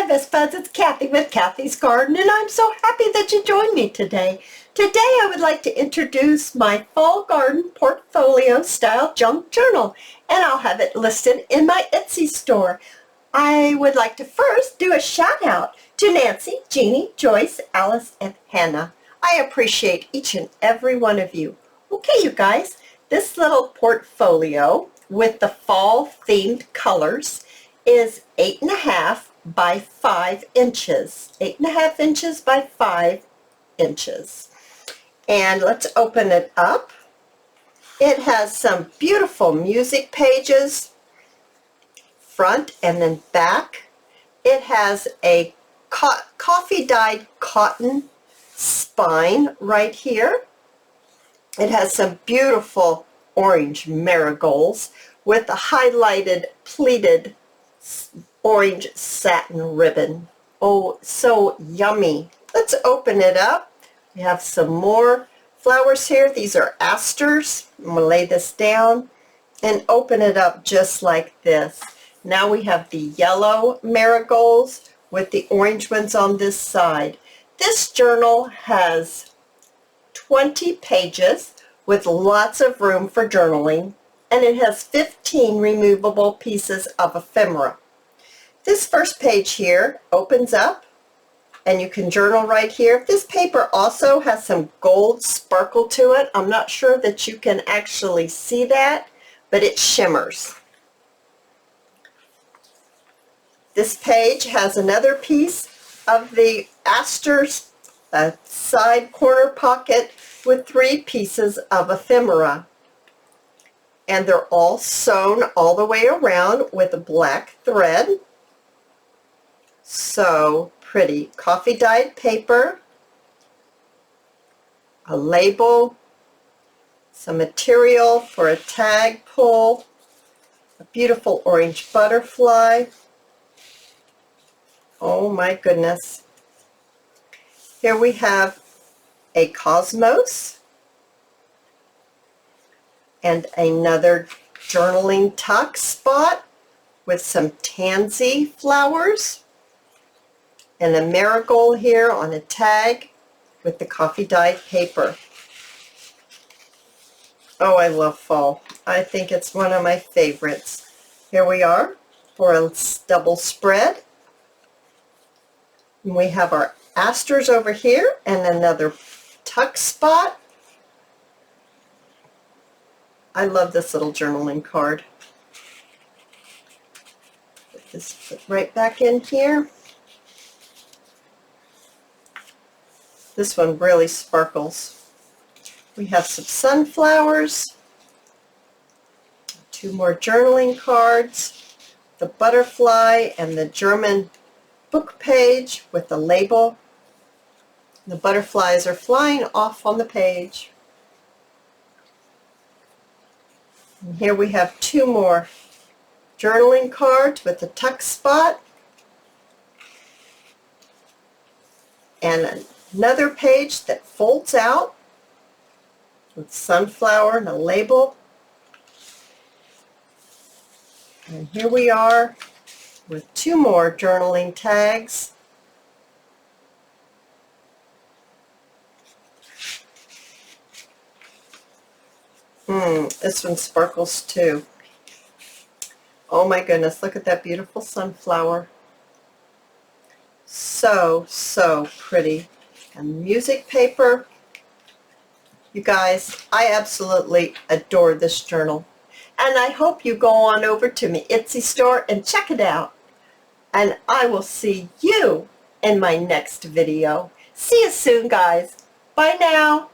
best buds, it's Cathy with Cathy's Garden, and I'm so happy that you joined me today. Today I would like to introduce my fall garden portfolio style junk journal, and I'll have it listed in my Etsy store. I would like to first do a shout out to Nancy, Jeannie, Joyce, Alice, and Hannah. I appreciate each and every one of you. Okay, you guys, this little portfolio with the fall themed colors is 8.5 by 5 inches. 8.5 inches by 5 inches. And let's open it up. It has some beautiful music pages, front and then back. It has a coffee dyed cotton spine right here. It has some beautiful orange marigolds with a highlighted pleated orange satin ribbon. Oh, so yummy. Let's open it up. We have some more flowers here. These are asters. I'm going to lay this down and open it up just like this. Now we have the yellow marigolds with the orange ones on this side. This journal has 20 pages with lots of room for journaling, and it has 15 removable pieces of ephemera. This first page here opens up and you can journal right here. This paper also has some gold sparkle to it. I'm not sure that you can actually see that, but it shimmers. This page has another piece of the asters, a side corner pocket with 3 pieces of ephemera. And they're all sewn all the way around with a black thread. So pretty. Coffee dyed paper, a label, some material for a tag pull, a beautiful orange butterfly. Oh my goodness. Here we have a cosmos and another journaling tuck spot with some tansy flowers and a marigold here on a tag with the coffee dyed paper. Oh, I love fall. I think it's one of my favorites. Here we are for a double spread. And we have our asters over here and another tuck spot. I love this little journaling card. Put this right back in here. This one really sparkles. We have some sunflowers, 2 more journaling cards, the butterfly and the German book page with the label. The butterflies are flying off on the page. And here we have 2 more journaling cards with the tuck spot and another page that folds out with sunflower and a label. And here we are with 2 more journaling tags. This one sparkles too. Oh my goodness, look at that beautiful sunflower. So, so pretty. And music paper. You guys, I absolutely adore this journal. And I hope you go on over to my Etsy store and check it out. And I will see you in my next video. See you soon, guys. Bye now.